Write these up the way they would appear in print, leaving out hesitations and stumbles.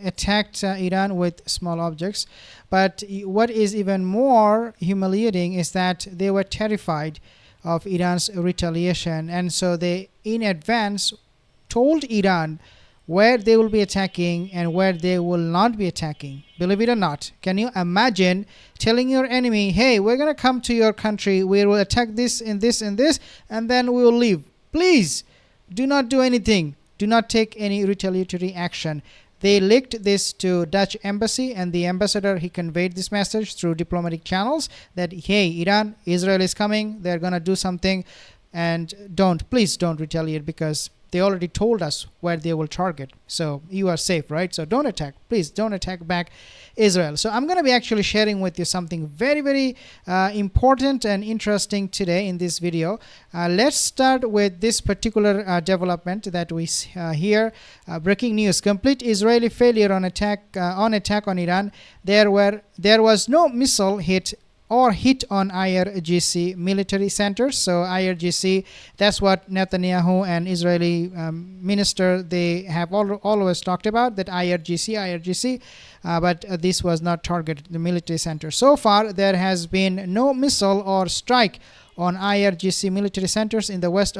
attacked Iran with small objects. But what is even more humiliating is that they were terrified of Iran's retaliation, and so they in advance told Iran where they will be attacking and where they will not be attacking. Believe it or not, can you imagine telling your enemy, hey, we're going to come to your country, we will attack this and this and this, and then we will leave. Please do not do anything. Do not take any retaliatory action. They leaked this to Dutch embassy, and the ambassador, he conveyed this message through diplomatic channels that, hey, Iran, Israel is coming, they're going to do something, and please don't retaliate, because they already told us where they will target. So you are safe, right? So don't attack. Please don't attack back Israel. So I'm going to be actually sharing with you something very, very important and interesting today in this video. Let's start with this particular development that we hear. Breaking news: complete Israeli failure on attack on Iran. There was no missile hit on IRGC military centers. So IRGC, that's what Netanyahu and Israeli minister, they have always talked about, that IRGC, but this was not targeted, the military center. So far, there has been no missile or strike on IRGC military centers in the west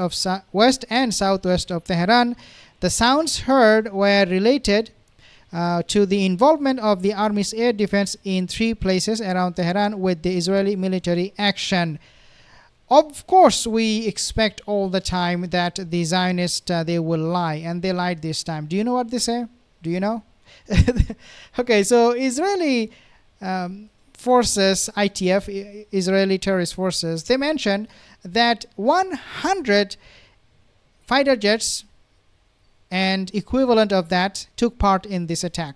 and southwest of Tehran. The sounds heard were related to the involvement of the Army's air defense in 3 places around Tehran with the Israeli military action. Of course, we expect all the time that the Zionists, they will lie, and they lied this time. Do you know what they say? Do you know? Okay, so Israeli forces, ITF, Israeli terrorist forces, they mentioned that 100 fighter jets and equivalent of that took part in this attack.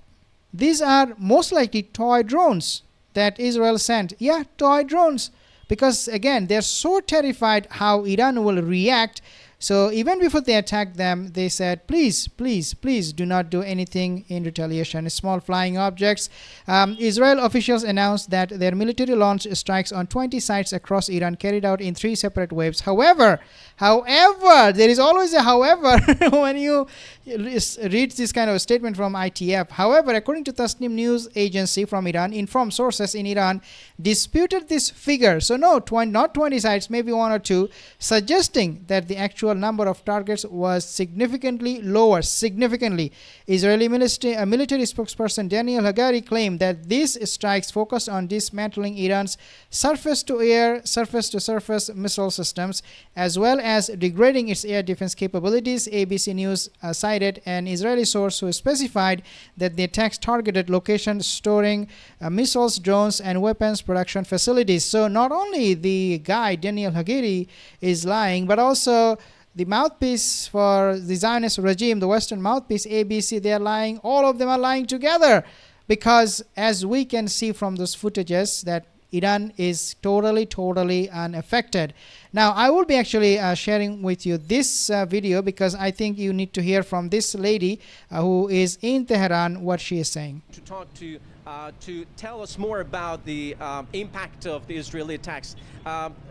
These are most likely toy drones that Israel sent. Yeah, toy drones. Because again, they're so terrified how Iran will react. So even before they attacked them, they said, please, please, please do not do anything in retaliation. Small flying objects. Israel officials announced that their military launched strikes on 20 sites across Iran, carried out in 3 separate waves. However, there is always a however when you read this kind of a statement from ITF. However, according to Tasnim news agency from Iran, informed sources in Iran disputed this figure. So no, not 20 sites, maybe 1 or 2, suggesting that the actual number of targets was significantly lower. Israeli military spokesperson Daniel Hagari claimed that these strikes focused on dismantling Iran's surface-to-air, surface-to-surface missile systems, as well as degrading its air defense capabilities. ABC News cited an Israeli source who specified that the attacks targeted locations storing missiles, drones, and weapons production facilities. So not only the guy, Daniel Hagari, is lying, but also the mouthpiece for the Zionist regime, the Western mouthpiece, ABC, they are lying. All of them are lying together, because as we can see from those footages, that Iran is totally unaffected. Now, I will be actually sharing with you this video, because I think you need to hear from this lady who is in Tehran what she is saying. To talk to tell us more about the impact of the Israeli attacks.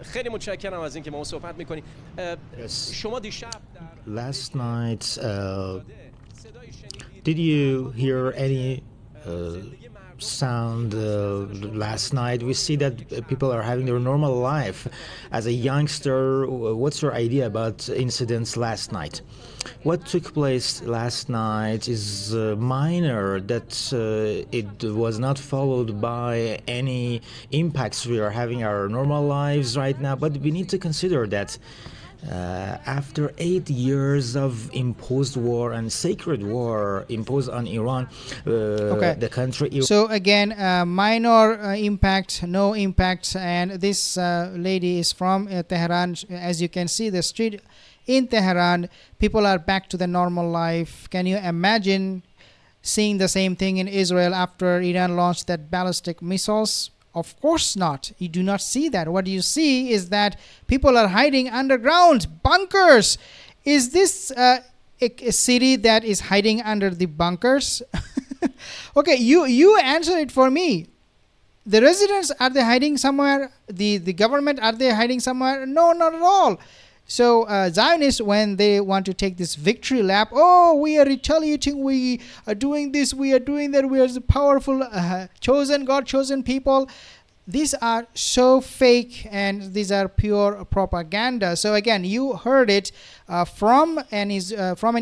خیلی متشکرم از اینکه ما صحبت می‌کنیم. شما دیشب Last night, did you hear any sound last night? We see that people are having their normal life. As a youngster, what's your idea about incidents last night? What took place last night is minor, that it was not followed by any impacts. We are having our normal lives right now, but we need to consider that after 8 years of imposed war and sacred war imposed on Iran, the country... So again, minor impact, no impact, and this lady is from Tehran. As you can see, the street in Tehran, people are back to the normal life. Can you imagine seeing the same thing in Israel after Iran launched that ballistic missiles? Of course not. You do not see that. What you see is that people are hiding underground bunkers. Is this a city that is hiding under the bunkers? Okay, you answer it for me. The residents, are they hiding somewhere? The government, are they hiding somewhere? No, not at all. So Zionists, when they want to take this victory lap, oh, we are retaliating, we are doing this, we are doing that, we are the powerful, chosen, God-chosen people. These are so fake, and these are pure propaganda. So again, you heard it from an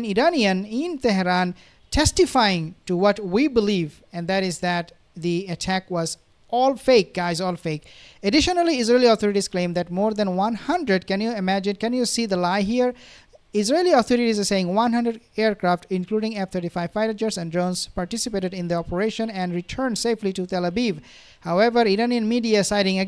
Iranian in Tehran testifying to what we believe, and that is that the attack was all fake, guys, all fake. Additionally, Israeli authorities claim that more than 100, can you imagine, can you see the lie here? Israeli authorities are saying 100 aircraft, including F-35 fighter jets and drones, participated in the operation and returned safely to Tel Aviv. However, Iranian media citing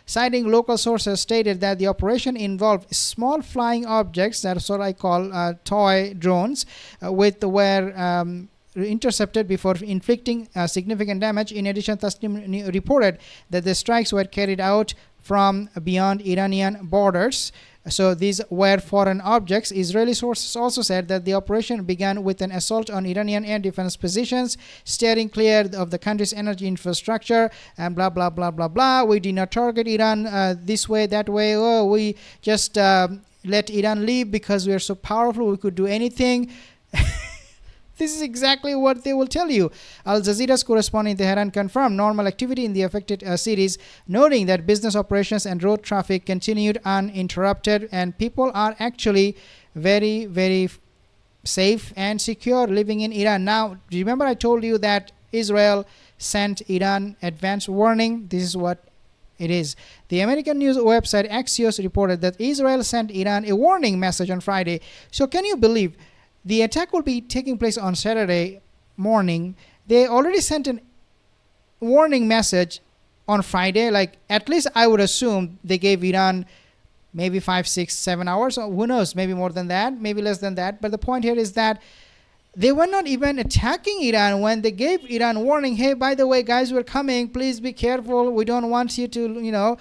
citing local sources, stated that the operation involved small flying objects, that's what I call toy drones, were intercepted before inflicting significant damage. In addition, Tasnim reported that the strikes were carried out from beyond Iranian borders. So these were foreign objects. Israeli sources also said that the operation began with an assault on Iranian air defense positions, steering clear of the country's energy infrastructure, and blah, blah, blah, blah, blah. We did not target Iran this way, that way. Oh, we just let Iran leave because we are so powerful, we could do anything. This is exactly what they will tell you. Al Jazeera's correspondent in Tehran confirmed normal activity in the affected cities, noting that business operations and road traffic continued uninterrupted, and people are actually very, very safe and secure living in Iran. Now, remember I told you that Israel sent Iran advance warning? This is what it is. The American news website Axios reported that Israel sent Iran a warning message on Friday. So can you believe? The attack will be taking place on Saturday morning. They already sent a warning message on Friday. Like, at least I would assume they gave Iran maybe 5, 6, 7 hours, or who knows, maybe more than that, maybe less than that. But the point here is that they were not even attacking Iran when they gave Iran warning. Hey, by the way, guys, we're coming. Please be careful. We don't want you to,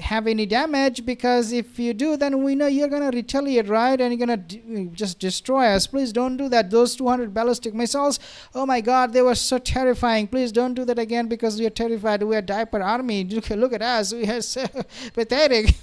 have any damage, because if you do, then we know you're going to retaliate, right? And you're going to just destroy us. Please don't do that. Those 200 ballistic missiles, oh my God, they were so terrifying. Please don't do that again, because we are terrified. We are diaper army. Look at us. We are so pathetic.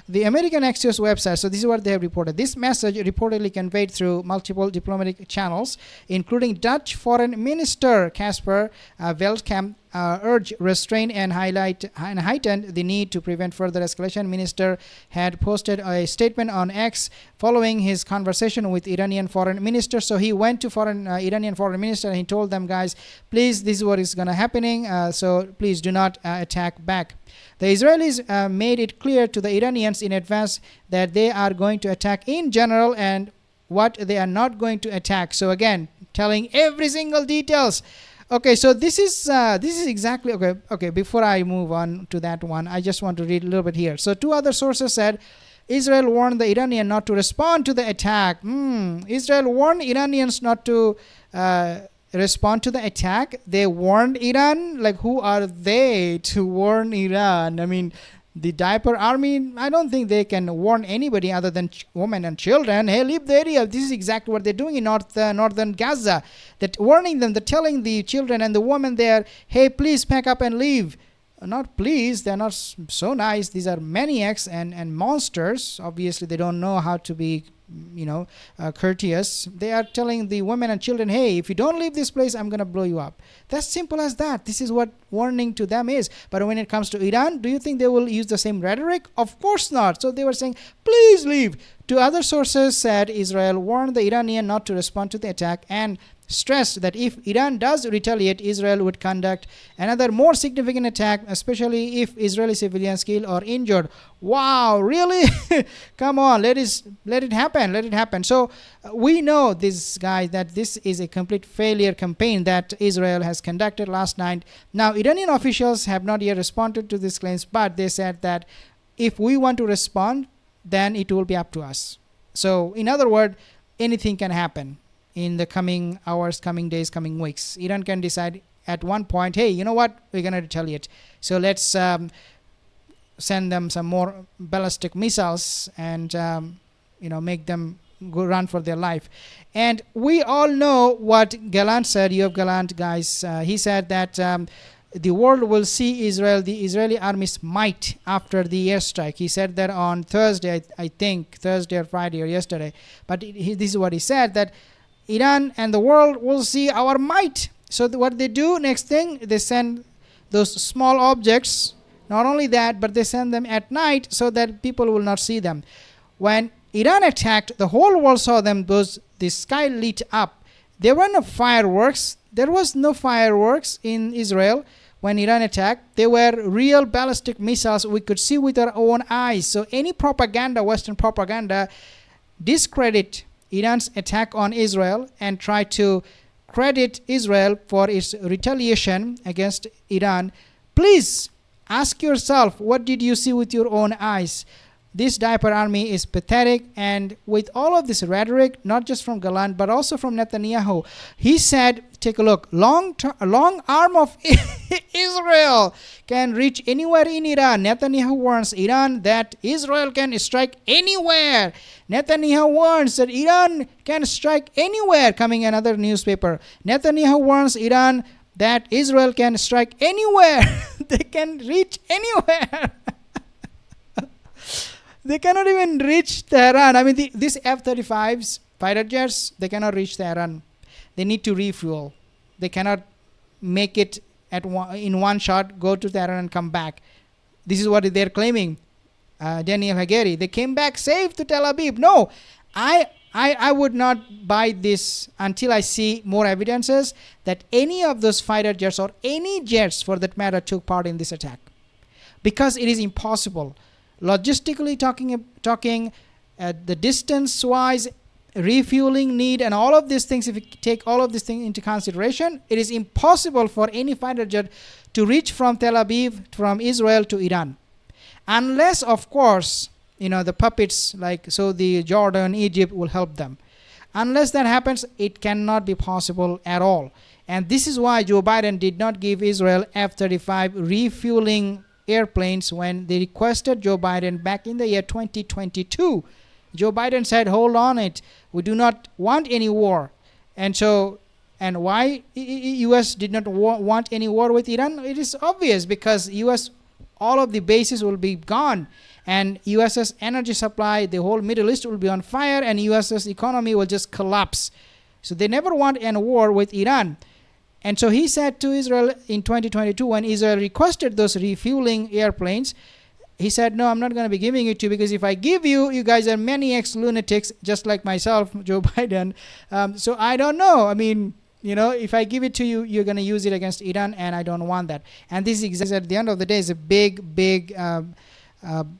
The American Axios website, so this is what they have reported. This message reportedly conveyed through multiple diplomatic channels, including Dutch Foreign Minister Casper Veldkamp, urged restraint and heightened the need to prevent further escalation. Minister had posted a statement on X following his conversation with Iranian foreign minister. So he went to Iranian foreign minister and he told them, guys, please, this is what is going to happening. So please do not attack back. The Israelis made it clear to the Iranians in advance that they are going to attack in general and what they are not going to attack. So again, telling every single details. Okay, so this is exactly okay. Before I move on to that one, I just want to read a little bit here. So two other sources said Israel warned the Iranian not to respond to the attack. Israel warned Iranians not to respond to the attack. They warned Iran. Like, who are they to warn Iran? I mean, the diaper army, I don't think they can warn anybody other than women and children. Hey, leave the area. This is exactly what they're doing in northern Gaza. That warning them, they're telling the children and the women there, hey, please pack up and leave. Not please, they're not so nice. These are maniacs and monsters. Obviously, they don't know how to be courteous. They are telling the women and children, hey, if you don't leave this place, I'm going to blow you up. That's simple as that. This is what warning to them is. But when it comes to Iran, do you think they will use the same rhetoric? Of course not. So they were saying, please leave. Two other sources said Israel warned the Iranian not to respond to the attack and stressed that if Iran does retaliate, Israel would conduct another more significant attack, especially if Israeli civilians killed or injured. Wow, really? Come on, let it happen. So we know, this guy, that this is a complete failure campaign that Israel has conducted last night. Now, Iranian officials have not yet responded to these claims, but they said that if we want to respond, then it will be up to us. So in other words, anything can happen in the coming hours, coming days, coming weeks. Iran can decide at one point, hey, you know what, we're going to retaliate. So let's send them some more ballistic missiles and, make them go run for their life. And we all know what Gallant said, Yoav Gallant, guys. He said that the world will see Israel, the Israeli army's might after the airstrike. He said that on Thursday, I think, Thursday or Friday or yesterday. But this is what he said, that Iran and the world will see our might. So what they do, next thing, they send those small objects. Not only that, but they send them at night so that people will not see them. When Iran attacked, the whole world saw them. The sky lit up. There were no fireworks. There was no fireworks in Israel when Iran attacked. They were real ballistic missiles we could see with our own eyes. So any propaganda, Western propaganda, discredit Iran's attack on Israel and try to credit Israel for its retaliation against Iran. Please ask yourself, what did you see with your own eyes? This diaper army is pathetic, and with all of this rhetoric, not just from Gallant, but also from Netanyahu, he said, take a look, long arm of Israel can reach anywhere in Iran. Netanyahu warns Iran that Israel can strike anywhere. Netanyahu warns that Iran can strike anywhere. Coming another newspaper. Netanyahu warns Iran that Israel can strike anywhere. They can reach anywhere. They cannot even reach Tehran. I mean, these F-35s, fighter jets, they cannot reach Tehran. They need to refuel. They cannot make it in one shot, go to Tehran and come back. This is what they're claiming. Daniel Hagari, they came back safe to Tel Aviv. No, I would not buy this until I see more evidences that any of those fighter jets or any jets for that matter took part in this attack. Because it is impossible. Logistically talking, the distance-wise, refueling need, and all of these things, if you take all of these things into consideration, it is impossible for any fighter jet to reach from Tel Aviv, from Israel to Iran. Unless, of course, the puppets like Saudi, Jordan, Egypt will help them. Unless that happens, it cannot be possible at all. And this is why Joe Biden did not give Israel F-35 refueling airplanes when they requested Joe Biden back in the year 2022. Joe Biden said, hold on it. We do not want any war. And why U.S. did not want any war with Iran? It is obvious, because U.S., all of the bases will be gone. And U.S.'s energy supply, the whole Middle East will be on fire, and U.S.'s economy will just collapse. So they never want a war with Iran. And so he said to Israel in 2022, when Israel requested those refueling airplanes, he said, no, I'm not going to be giving it to you, because if I give you, you guys are maniacs, lunatics, just like myself, Joe Biden. So I don't know. I mean, if I give it to you, you're going to use it against Iran, and I don't want that. And this is, at the end of the day, is a big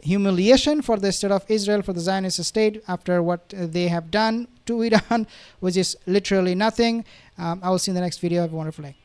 humiliation for the state of Israel, for the Zionist state, after what they have done to Iran, which is literally nothing. I will see you in the next video. Have a wonderful day.